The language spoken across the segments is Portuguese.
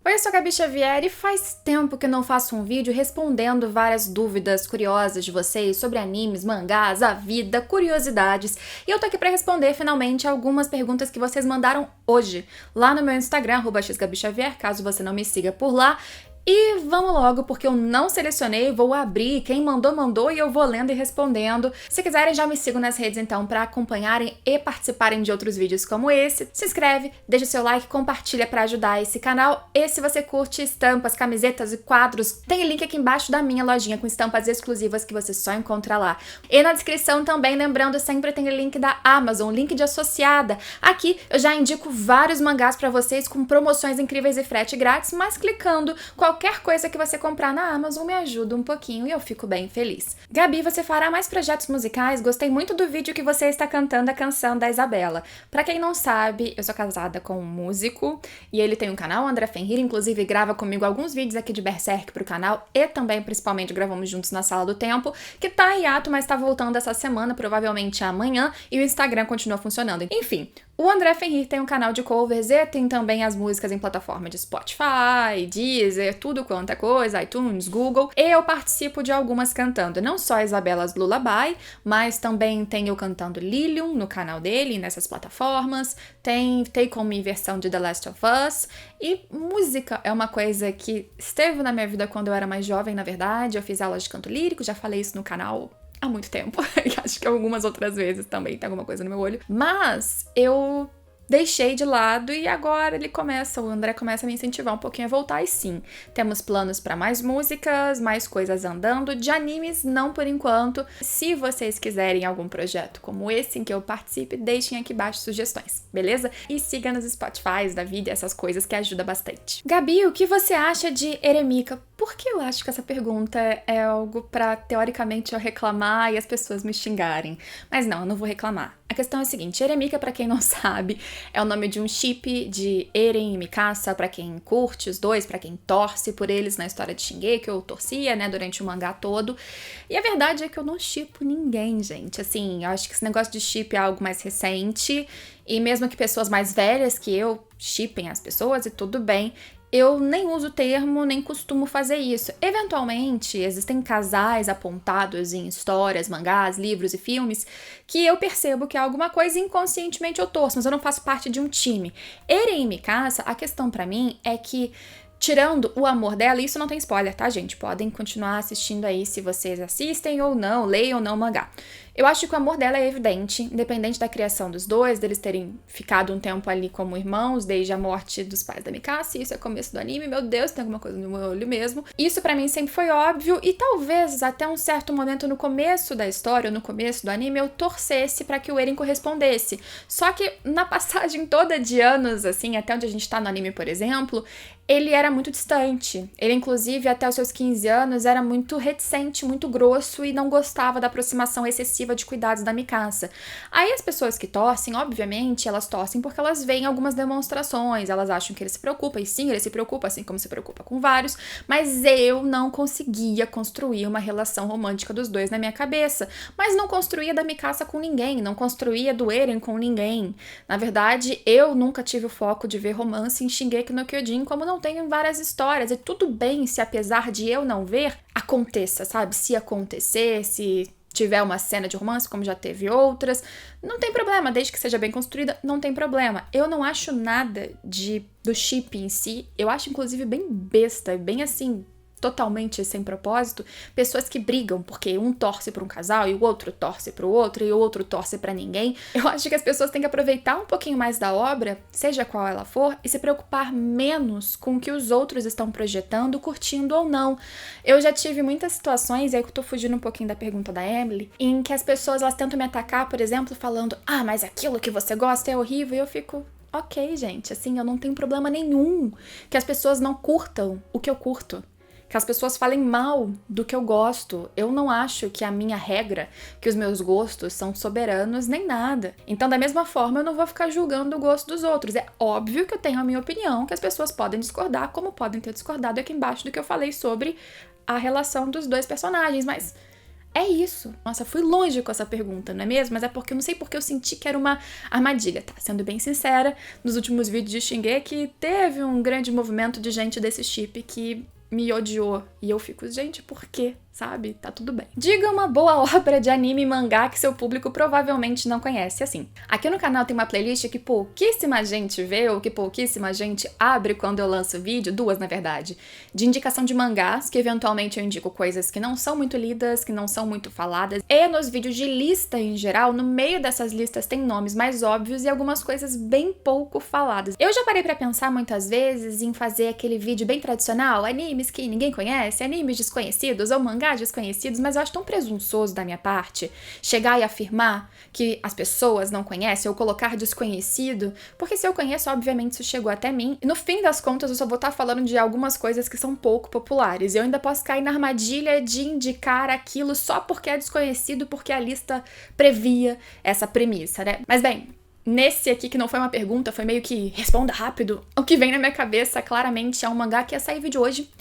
Oi, eu sou a Gabi Xavier e faz tempo que eu não faço um vídeo respondendo várias dúvidas curiosas de vocês sobre animes, mangás, a vida, curiosidades. E eu tô aqui pra responder finalmente algumas perguntas que vocês mandaram hoje, lá no meu Instagram, @xgabixavier, caso você não me siga por lá. E vamos logo, porque eu não selecionei, vou abrir, quem mandou, mandou e eu vou lendo e respondendo. Se quiserem, já me sigam nas redes então para acompanharem e participarem de outros vídeos como esse. Se inscreve, deixa o seu like, compartilha para ajudar esse canal. E se você curte estampas, camisetas e quadros, tem link aqui embaixo da minha lojinha com estampas exclusivas que você só encontra lá. E na descrição também, lembrando, sempre tem o link da Amazon, link de associada. Aqui eu já indico vários mangás para vocês com promoções incríveis e frete grátis, mas clicando qualquer coisa que você comprar na Amazon me ajuda um pouquinho e eu fico bem feliz. Gabi, você fará mais projetos musicais? Gostei muito do vídeo que você está cantando a canção da Isabela. Pra quem não sabe, eu sou casada com um músico e ele tem um canal, André Fenrir, inclusive grava comigo alguns vídeos aqui de Berserk pro canal e também, principalmente, gravamos juntos na Sala do Tempo, que tá em hiato, mas tá voltando essa semana, provavelmente amanhã, e o Instagram continua funcionando. Enfim, o André Fenrir tem um canal de covers e tem também as músicas em plataforma de Spotify, Deezer, tudo quanto é coisa, iTunes, Google. E eu participo de algumas cantando, não só Isabella's Lullaby, mas também tem eu cantando Lilium no canal dele, nessas plataformas. Tem Take On Me versão de The Last of Us. E música é uma coisa que esteve na minha vida quando eu era mais jovem, na verdade. Eu fiz aulas de canto lírico, já falei isso no canal há muito tempo, acho que algumas outras vezes também tem alguma coisa no meu olho, mas eu deixei de lado e agora o André começa a me incentivar um pouquinho a voltar e sim, temos planos para mais músicas, mais coisas andando, de animes não por enquanto. Se vocês quiserem algum projeto como esse em que eu participe, deixem aqui embaixo sugestões, beleza? E siga nos Spotify da vida, essas coisas que ajuda bastante. Gabi, o que você acha de Eremika? Por que eu acho que essa pergunta é algo pra, teoricamente, eu reclamar e as pessoas me xingarem? Mas não, eu não vou reclamar. A questão é a seguinte, Eremika, pra quem não sabe, é o nome de um ship de Eren e Mikasa, pra quem curte os dois, pra quem torce por eles na história de Shingeki, eu torcia, né, durante o mangá todo. E a verdade é que eu não shippo ninguém, gente. Assim, eu acho que esse negócio de ship é algo mais recente, e mesmo que pessoas mais velhas que eu shippem as pessoas, e tudo bem, eu nem uso o termo, nem costumo fazer isso. Eventualmente, existem casais apontados em histórias, mangás, livros e filmes que eu percebo que é alguma coisa e inconscientemente eu torço, mas eu não faço parte de um time. Eren e Mikasa, a questão pra mim é que, tirando o amor dela, isso não tem spoiler, tá, gente? Podem continuar assistindo aí se vocês assistem ou não, leiam ou não o mangá. Eu acho que o amor dela é evidente, independente da criação dos dois, deles terem ficado um tempo ali como irmãos, desde a morte dos pais da Mikasa, isso é começo do anime, meu Deus, tem alguma coisa no meu olho mesmo. Isso pra mim sempre foi óbvio, e talvez até um certo momento no começo da história, ou no começo do anime, eu torcesse pra que o Eren correspondesse. Só que na passagem toda de anos, assim, até onde a gente tá no anime, por exemplo, ele era muito distante. Ele, inclusive, até os seus 15 anos, era muito reticente, muito grosso e não gostava da aproximação excessiva de cuidados da Mikasa. Aí as pessoas que torcem, obviamente, elas torcem porque elas veem algumas demonstrações, elas acham que ele se preocupa, e sim, ele se preocupa, assim como se preocupa com vários, mas eu não conseguia construir uma relação romântica dos dois na minha cabeça, mas não construía da Mikasa com ninguém, não construía do Eren com ninguém. Na verdade, eu nunca tive o foco de ver romance em Shingeki no Kyojin, como não tenho em várias histórias, e tudo bem se apesar de eu não ver, aconteça, sabe? Se acontecer, se tiver uma cena de romance, como já teve outras, não tem problema, desde que seja bem construída, não tem problema. Eu não acho nada do chip em si, eu acho inclusive bem besta, bem assim, totalmente sem propósito, pessoas que brigam porque um torce para um casal e o outro torce para o outro e o outro torce para ninguém. Eu acho que as pessoas têm que aproveitar um pouquinho mais da obra, seja qual ela for, e se preocupar menos com o que os outros estão projetando, curtindo ou não. Eu já tive muitas situações, e aí que eu tô fugindo um pouquinho da pergunta da Emily, em que as pessoas elas tentam me atacar, por exemplo, falando: "Ah, mas aquilo que você gosta é horrível", e eu fico: "Ok, gente, assim, eu não tenho problema nenhum que as pessoas não curtam o que eu curto, que as pessoas falem mal do que eu gosto. Eu não acho que a minha regra, que os meus gostos são soberanos nem nada. Então, da mesma forma, eu não vou ficar julgando o gosto dos outros. É óbvio que eu tenho a minha opinião, que as pessoas podem discordar, como podem ter discordado aqui embaixo do que eu falei sobre a relação dos dois personagens, mas É isso. Nossa, fui longe com essa pergunta, não é mesmo? Mas é porque eu não sei porque eu senti que era uma armadilha, tá? Sendo bem sincera, nos últimos vídeos de Shingeki teve um grande movimento de gente desse chip que me odiou. E eu fico, gente, por quê? Sabe? Tá tudo bem. Diga uma boa obra de anime e mangá que seu público provavelmente não conhece, assim. Aqui no canal tem uma playlist que pouquíssima gente vê, ou que pouquíssima gente abre quando eu lanço vídeo, duas na verdade, de indicação de mangás, que eventualmente eu indico coisas que não são muito lidas, que não são muito faladas, e nos vídeos de lista em geral, no meio dessas listas tem nomes mais óbvios e algumas coisas bem pouco faladas. Eu já parei pra pensar muitas vezes em fazer aquele vídeo bem tradicional, animes que ninguém conhece, animes desconhecidos ou mangás desconhecidos, mas eu acho tão presunçoso da minha parte chegar e afirmar que as pessoas não conhecem ou colocar desconhecido, porque se eu conheço, obviamente isso chegou até mim. E no fim das contas, eu só vou estar falando de algumas coisas que são pouco populares. E eu ainda posso cair na armadilha de indicar aquilo só porque é desconhecido, porque a lista previa essa premissa, né? Mas bem, nesse aqui, que não foi uma pergunta, foi meio que responda rápido. O que vem na minha cabeça, claramente, é um mangá que ia sair vídeo hoje,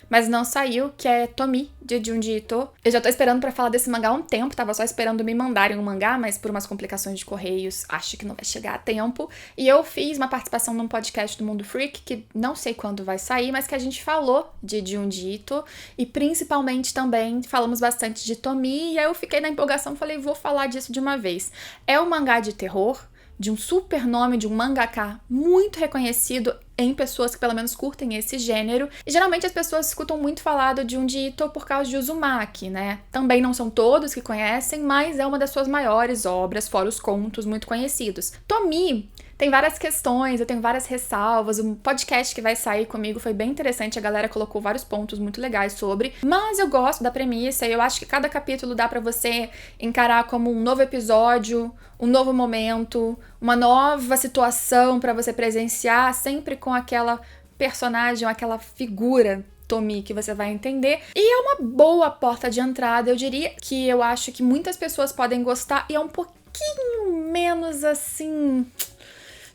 mas não saiu, que é Tomie, de Junji Ito. Eu já tô esperando pra falar desse mangá há um tempo, tava só esperando me mandarem um mangá, mas por umas complicações de correios, acho que não vai chegar a tempo. E eu fiz uma participação num podcast do Mundo Freak, que não sei quando vai sair, mas que a gente falou de Junji Ito, e principalmente também falamos bastante de Tomie, e aí eu fiquei na empolgação, falei, vou falar disso de uma vez. É um mangá de terror, de um super nome, de um mangaka muito reconhecido em pessoas que pelo menos curtem esse gênero. E geralmente as pessoas escutam muito falado de Junji Ito por causa de Uzumaki, né? Também não são todos que conhecem, mas é uma das suas maiores obras, fora os contos muito conhecidos. Tomie tem várias questões, eu tenho várias ressalvas, um podcast que vai sair comigo foi bem interessante, a galera colocou vários pontos muito legais sobre, mas eu gosto da premissa e eu acho que cada capítulo dá pra você encarar como um novo episódio, um novo momento, uma nova situação pra você presenciar, sempre com aquela personagem, aquela figura Tomie que você vai entender. E é uma boa porta de entrada, eu diria que eu acho que muitas pessoas podem gostar e é um pouquinho menos assim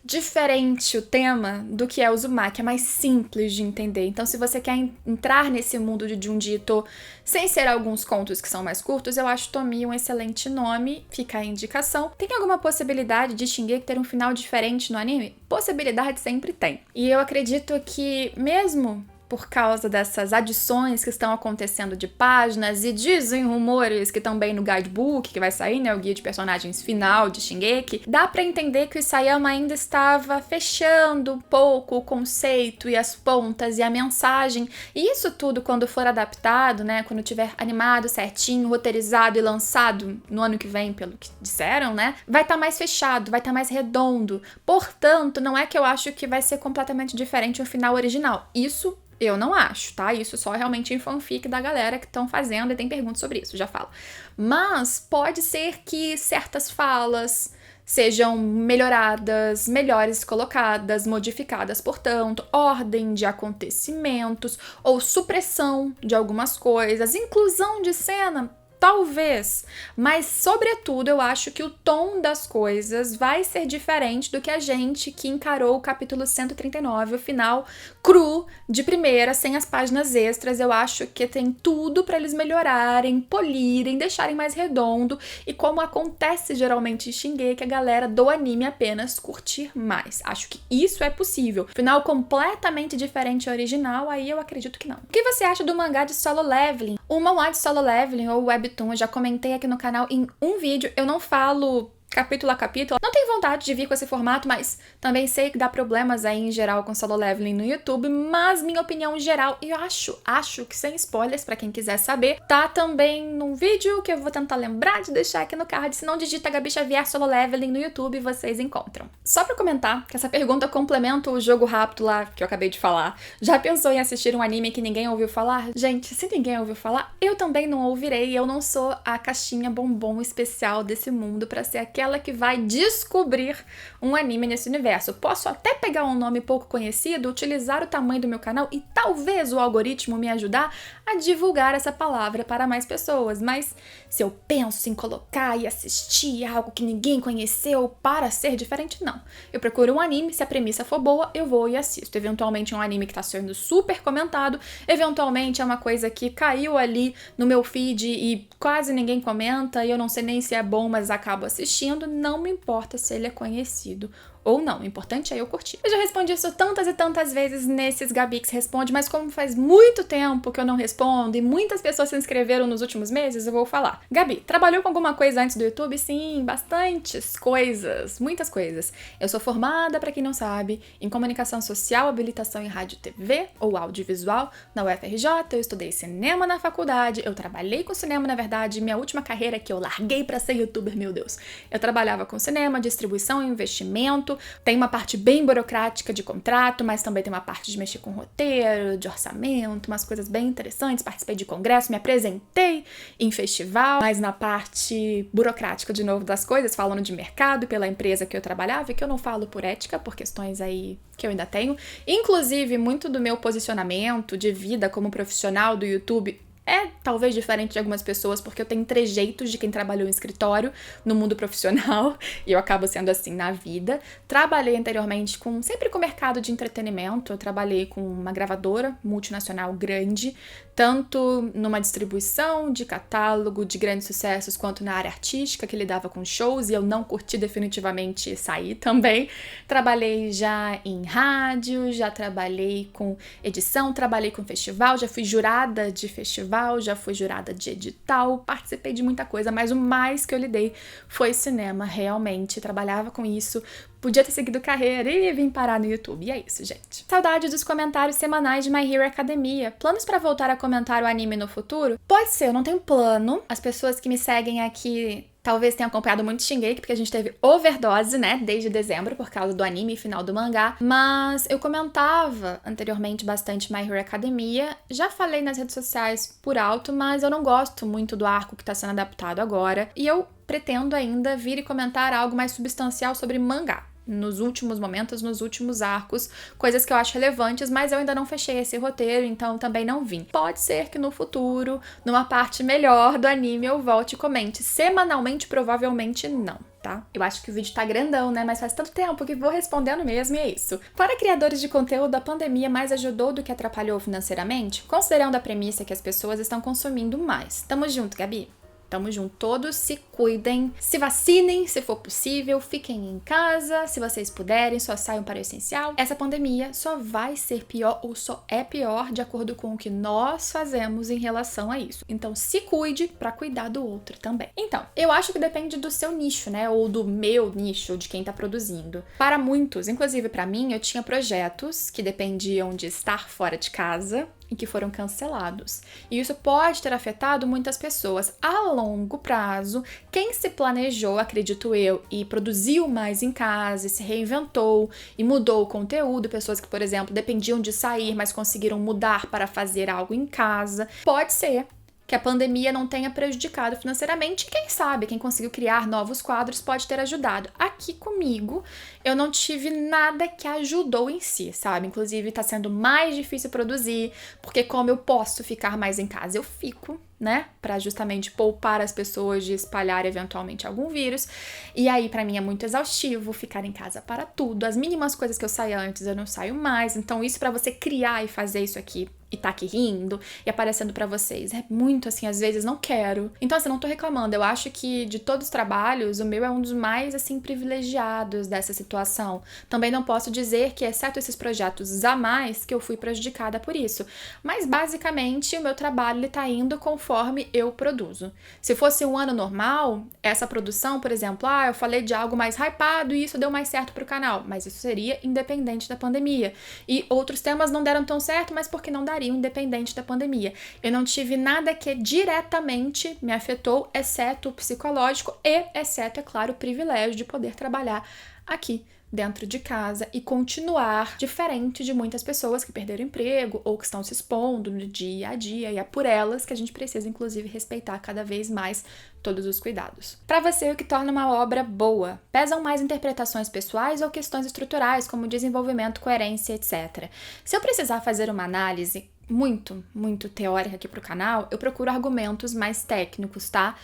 diferente o tema do que é Uzumaki, é mais simples de entender. Então, se você quer entrar nesse mundo de Junji Ito sem ser alguns contos que são mais curtos, eu acho Tomie um excelente nome, fica a indicação. Tem alguma possibilidade de Shingeki ter um final diferente no anime? Possibilidade sempre tem. E eu acredito que mesmo por causa dessas adições que estão acontecendo de páginas e dizem rumores que também no guidebook que vai sair, né, o guia de personagens final de Shingeki, dá pra entender que o Isayama ainda estava fechando um pouco o conceito e as pontas e a mensagem, e isso tudo quando for adaptado, né, quando tiver animado certinho, roteirizado e lançado no ano que vem, pelo que disseram, né, vai estar mais fechado, vai estar mais redondo. Portanto, não é que eu acho que vai ser completamente diferente o final original. Isso eu não acho, tá? Isso só realmente em fanfic da galera que estão fazendo e tem perguntas sobre isso, já falo. Mas pode ser que certas falas sejam melhoradas, melhores colocadas, modificadas, portanto, ordem de acontecimentos ou supressão de algumas coisas, inclusão de cena. Talvez, mas sobretudo eu acho que o tom das coisas vai ser diferente do que a gente que encarou o capítulo 139, o final cru, de primeira, sem as páginas extras. Eu acho que tem tudo para eles melhorarem, polirem, deixarem mais redondo e como acontece geralmente em Shingeki, a galera do anime apenas curtir mais. Acho que isso é possível. Final completamente diferente ao original, aí eu acredito que não. O que você acha do mangá de Solo Leveling? O mangá de Solo Leveling ou Webtoon eu já comentei aqui no canal em um vídeo, eu não falo capítulo a capítulo. Não tenho vontade de vir com esse formato, mas também sei que dá problemas aí em geral com Solo Leveling no YouTube, mas minha opinião geral, e eu acho que sem spoilers pra quem quiser saber, tá também num vídeo que eu vou tentar lembrar de deixar aqui no card, se não digita Gabi Xavier Solo Leveling no YouTube e vocês encontram. Só pra comentar que essa pergunta complementa o jogo rápido lá que eu acabei de falar. Já pensou em assistir um anime que ninguém ouviu falar? Gente, se ninguém ouviu falar, eu também não ouvirei, eu não sou a caixinha bombom especial desse mundo pra ser aquela aquela que vai descobrir um anime nesse universo. Posso até pegar um nome pouco conhecido, utilizar o tamanho do meu canal e talvez o algoritmo me ajudar a divulgar essa palavra para mais pessoas, mas se eu penso em colocar e assistir algo que ninguém conheceu para ser diferente, não. Eu procuro um anime, se a premissa for boa, eu vou e assisto. Eventualmente um anime que tá sendo super comentado, eventualmente é uma coisa que caiu ali no meu feed e quase ninguém comenta e eu não sei nem se é bom, mas acabo assistindo, não me importa se ele é conhecido ou não, o importante é eu curtir. Eu já respondi isso tantas e tantas vezes nesses Gabix Responde, mas como faz muito tempo que eu não respondo e muitas pessoas se inscreveram nos últimos meses, eu vou falar. Gabi, trabalhou com alguma coisa antes do YouTube? Sim, bastantes coisas, muitas coisas. Eu sou formada, pra quem não sabe, em comunicação social, habilitação em rádio e TV ou audiovisual na UFRJ, eu estudei cinema na faculdade, eu trabalhei com cinema, na verdade, minha última carreira que eu larguei pra ser youtuber, meu Deus. Eu trabalhava com cinema, distribuição e investimento. Tem uma parte bem burocrática de contrato, mas também tem uma parte de mexer com roteiro, de orçamento, umas coisas bem interessantes. Participei de congresso, me apresentei em festival, mas na parte burocrática, de novo, das coisas, falando de mercado pela empresa que eu trabalhava, e que eu não falo por ética, por questões aí que eu ainda tenho. Inclusive, muito do meu posicionamento de vida como profissional do YouTube é talvez diferente de algumas pessoas, porque eu tenho trejeitos de quem trabalhou em escritório no mundo profissional, e eu acabo sendo assim na vida. Trabalhei anteriormente sempre com o mercado de entretenimento, eu trabalhei com uma gravadora multinacional grande, tanto numa distribuição de catálogo de grandes sucessos, quanto na área artística, que lidava com shows, e eu não curti definitivamente sair também. Trabalhei já em rádio, já trabalhei com edição, trabalhei com festival, já fui jurada de festival, já fui jurada de edital, participei de muita coisa, mas o mais que eu lidei foi cinema, realmente, trabalhava com isso, podia ter seguido carreira e vim parar no YouTube, e é isso, gente. Saudade dos comentários semanais de My Hero Academia. Planos pra voltar a comentar o anime no futuro? Pode ser, eu não tenho plano. As pessoas que me seguem aqui talvez tenham acompanhado muito Shingeki, porque a gente teve overdose, né, desde dezembro, por causa do anime e final do mangá. Mas eu comentava anteriormente bastante My Hero Academia. Já falei nas redes sociais por alto, mas eu não gosto muito do arco que tá sendo adaptado agora. E eu pretendo ainda vir e comentar algo mais substancial sobre mangá. Nos últimos momentos, nos últimos arcos, coisas que eu acho relevantes, mas eu ainda não fechei esse roteiro, então também não vim. Pode ser que no futuro, numa parte melhor do anime, eu volte e comente. Semanalmente, provavelmente não, tá? Eu acho que o vídeo tá grandão, né? Mas faz tanto tempo que vou respondendo mesmo e é isso. Para criadores de conteúdo, a pandemia mais ajudou do que atrapalhou financeiramente? Considerando a premissa que as pessoas estão consumindo mais. Tamo junto, Gabi. Tamo junto, todos se cuidem, se vacinem se for possível, fiquem em casa, se vocês puderem, só saiam para o essencial. Essa pandemia só vai ser pior ou só é pior de acordo com o que nós fazemos em relação a isso. Então se cuide para cuidar do outro também. Então, eu acho que depende do seu nicho, né, ou do meu nicho, ou de quem tá produzindo. Para muitos, inclusive para mim, eu tinha projetos que dependiam de estar fora de casa e que foram cancelados. E isso pode ter afetado muitas pessoas. A longo prazo, quem se planejou, acredito eu, e produziu mais em casa, e se reinventou e mudou o conteúdo, pessoas que, por exemplo, dependiam de sair, mas conseguiram mudar para fazer algo em casa, pode ser que a pandemia não tenha prejudicado financeiramente. Quem sabe, quem conseguiu criar novos quadros pode ter ajudado. Aqui comigo, eu não tive nada que ajudou em si, sabe? Inclusive, tá sendo mais difícil produzir, porque como eu posso ficar mais em casa, eu fico, né? Pra justamente poupar as pessoas de espalhar eventualmente algum vírus. E aí, pra mim, é muito exaustivo ficar em casa para tudo. As mínimas coisas que eu saía antes, eu não saio mais. Então, isso pra você criar e fazer isso aqui e tá aqui rindo e aparecendo pra vocês, é muito assim, às vezes não quero. Então, assim, não tô reclamando. Eu acho que de todos os trabalhos, o meu é um dos mais, assim, privilegiados dessa situação. Também não posso dizer que, exceto esses projetos a mais, que eu fui prejudicada por isso. Mas, basicamente, o meu trabalho, ele tá indo conforme eu produzo. Se fosse um ano normal, essa produção, por exemplo, eu falei de algo mais hypado e isso deu mais certo pro canal. Mas isso seria independente da pandemia. E outros temas não deram tão certo, mas porque não dariam independente da pandemia. Eu não tive nada que diretamente me afetou, exceto o psicológico e exceto, é claro, o privilégio de poder trabalhar aqui dentro de casa e continuar diferente de muitas pessoas que perderam emprego ou que estão se expondo no dia a dia, e é por elas que a gente precisa, inclusive, respeitar cada vez mais todos os cuidados. Para você, o que torna uma obra boa? Pesam mais interpretações pessoais ou questões estruturais, como desenvolvimento, coerência, etc. Se eu precisar fazer uma análise muito teórica aqui pro canal, eu procuro argumentos mais técnicos, tá?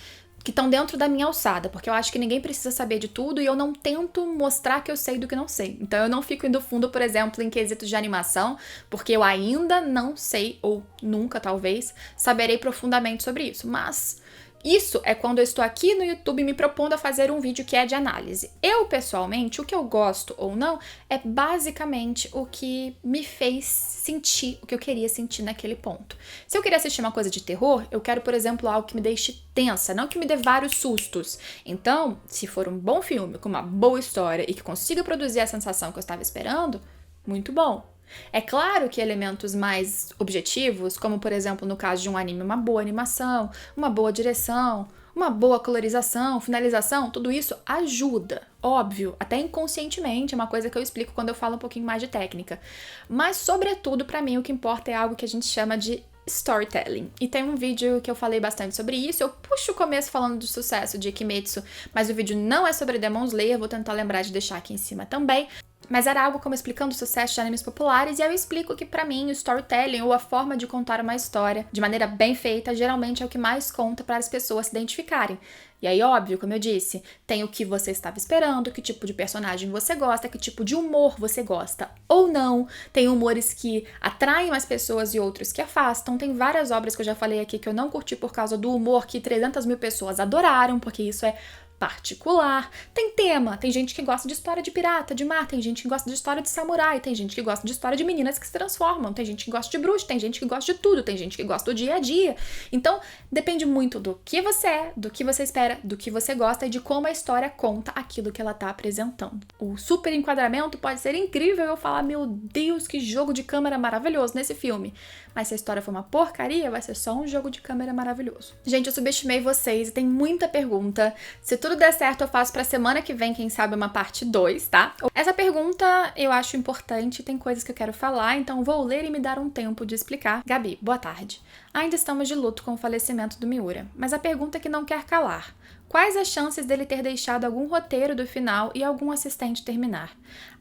Que estão dentro da minha alçada, porque eu acho que ninguém precisa saber de tudo e eu não tento mostrar que eu sei do que não sei. Então eu não fico indo fundo, por exemplo, em quesitos de animação, porque eu ainda não sei, ou nunca talvez, saberei profundamente sobre isso. Mas isso é quando eu estou aqui no YouTube me propondo a fazer um vídeo que é de análise. Eu, pessoalmente, o que eu gosto ou não é basicamente o que me fez sentir o que eu queria sentir naquele ponto. Se eu queria assistir uma coisa de terror, eu quero, por exemplo, algo que me deixe tensa, não que me dê vários sustos. Então, se for um bom filme, com uma boa história e que consiga produzir a sensação que eu estava esperando, muito bom. É claro que elementos mais objetivos, como por exemplo no caso de um anime, uma boa animação, uma boa direção, uma boa colorização, finalização, tudo isso ajuda, óbvio, até inconscientemente, é uma coisa que eu explico quando eu falo um pouquinho mais de técnica. Mas, sobretudo, pra mim, o que importa é algo que a gente chama de storytelling. E tem um vídeo que eu falei bastante sobre isso, eu puxo o começo falando do sucesso de Kimetsu, mas o vídeo não é sobre Demon Slayer, vou tentar lembrar de deixar aqui em cima também. Mas era algo como explicando o sucesso de animes populares, e eu explico que pra mim o storytelling, ou a forma de contar uma história de maneira bem feita, geralmente é o que mais conta para as pessoas se identificarem. E aí, óbvio, como eu disse, tem o que você estava esperando, que tipo de personagem você gosta, que tipo de humor você gosta ou não. Tem humores que atraem mais pessoas e outros que afastam. Tem várias obras que eu já falei aqui que eu não curti por causa do humor que 300 mil pessoas adoraram, porque isso é particular. Tem tema, tem gente que gosta de história de pirata, de mar, tem gente que gosta de história de samurai, tem gente que gosta de história de meninas que se transformam, tem gente que gosta de bruxa, tem gente que gosta de tudo, tem gente que gosta do dia a dia. Então, depende muito do que você é, do que você espera, do que você gosta e de como a história conta aquilo que ela tá apresentando. O super enquadramento pode ser incrível e eu falar, meu Deus, que jogo de câmera maravilhoso nesse filme. Mas se a história for uma porcaria, vai ser só um jogo de câmera maravilhoso. Gente, eu subestimei vocês e tem muita pergunta. Se tudo der certo, eu faço pra semana que vem, quem sabe, uma parte 2, tá? Essa pergunta eu acho importante, tem coisas que eu quero falar, então vou ler e me dar um tempo de explicar. Gabi, boa tarde. Ainda estamos de luto com o falecimento do Miura, mas a pergunta que não quer calar. Quais as chances dele ter deixado algum roteiro do final e algum assistente terminar?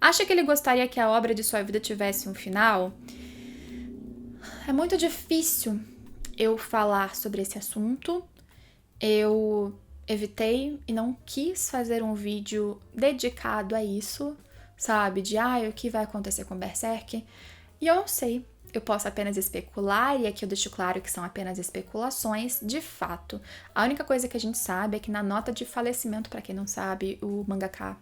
Acha que ele gostaria que a obra de sua vida tivesse um final? É muito difícil eu falar sobre esse assunto. Eu evitei e não quis fazer um vídeo dedicado a isso, sabe? De, o que vai acontecer com Berserk? E eu não sei. Eu posso apenas especular, e aqui eu deixo claro que são apenas especulações. De fato, a única coisa que a gente sabe é que na nota de falecimento, pra quem não sabe, o mangaka,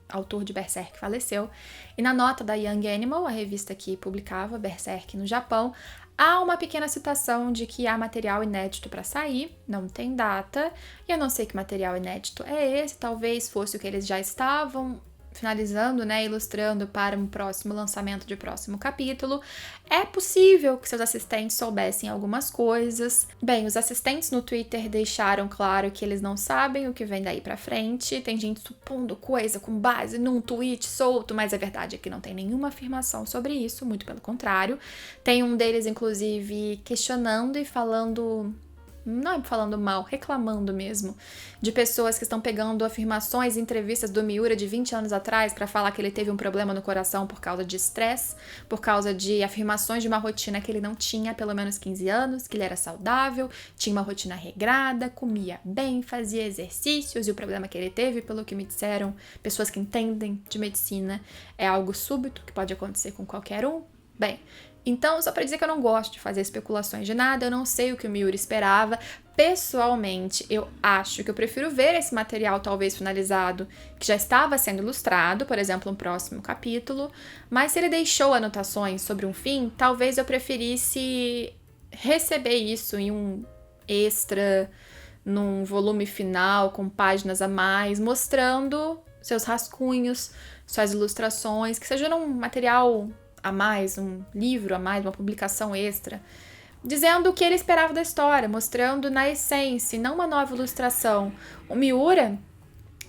autor de Berserk, faleceu. E na nota da Young Animal, a revista que publicava Berserk no Japão, há uma pequena citação de que há material inédito para sair, não tem data, e eu não sei que material inédito é esse, talvez fosse o que eles já estavam finalizando, né, ilustrando para um próximo lançamento de próximo capítulo. É possível que seus assistentes soubessem algumas coisas. Bem, os assistentes no Twitter deixaram claro que eles não sabem o que vem daí pra frente. Tem gente supondo coisa com base num tweet solto, mas a verdade é que não tem nenhuma afirmação sobre isso, muito pelo contrário. Tem um deles, inclusive, questionando e falando... não é falando mal, reclamando mesmo, de pessoas que estão pegando afirmações e entrevistas do Miura de 20 anos atrás para falar que ele teve um problema no coração por causa de estresse, por causa de afirmações de uma rotina que ele não tinha há pelo menos 15 anos, que ele era saudável, tinha uma rotina regrada, comia bem, fazia exercícios, e o problema que ele teve, pelo que me disseram, pessoas que entendem de medicina, é algo súbito que pode acontecer com qualquer um. Bem, então, só pra dizer que eu não gosto de fazer especulações de nada, eu não sei o que o Miura esperava. Pessoalmente, eu acho que eu prefiro ver esse material talvez finalizado, que já estava sendo ilustrado, por exemplo, um próximo capítulo, mas se ele deixou anotações sobre um fim, talvez eu preferisse receber isso em um extra, num volume final, com páginas a mais, mostrando seus rascunhos, suas ilustrações, que seja um material a mais, um livro a mais, uma publicação extra, dizendo o que ele esperava da história, mostrando na essência, não uma nova ilustração. O Miura,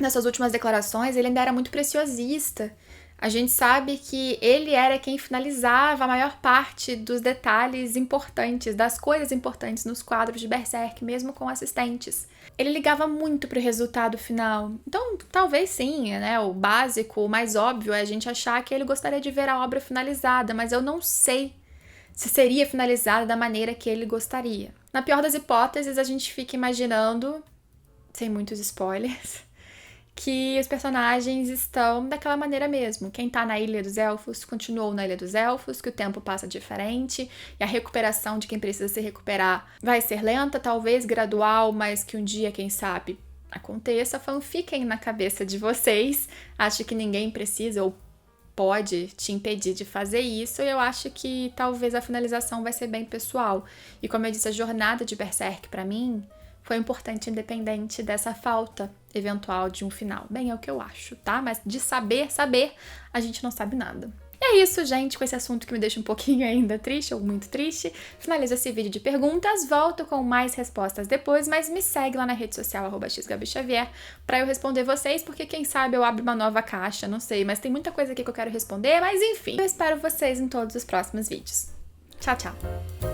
nas suas últimas declarações, ele ainda era muito preciosista. A gente sabe que ele era quem finalizava a maior parte dos detalhes importantes, das coisas importantes nos quadros de Berserk, mesmo com assistentes. Ele ligava muito pro resultado final. Então, talvez sim, né? O básico, o mais óbvio é a gente achar que ele gostaria de ver a obra finalizada, mas eu não sei se seria finalizada da maneira que ele gostaria. Na pior das hipóteses, a gente fica imaginando, sem muitos spoilers, que os personagens estão daquela maneira mesmo. Quem tá na Ilha dos Elfos continuou na Ilha dos Elfos, que o tempo passa diferente e a recuperação de quem precisa se recuperar vai ser lenta, talvez gradual, mas que um dia, quem sabe, aconteça. Fiquem na cabeça de vocês. Acho que ninguém precisa ou pode te impedir de fazer isso, e eu acho que talvez a finalização vai ser bem pessoal. E como eu disse, a jornada de Berserk pra mim foi importante, independente dessa falta eventual de um final. Bem, é o que eu acho, tá? Mas de saber, a gente não sabe nada. E é isso, gente, com esse assunto que me deixa um pouquinho ainda triste, ou muito triste. Finalizo esse vídeo de perguntas, volto com mais respostas depois, mas me segue lá na rede social, @xgabixavier, pra eu responder vocês, porque quem sabe eu abro uma nova caixa, não sei, mas tem muita coisa aqui que eu quero responder, mas enfim. Eu espero vocês em todos os próximos vídeos. Tchau, tchau!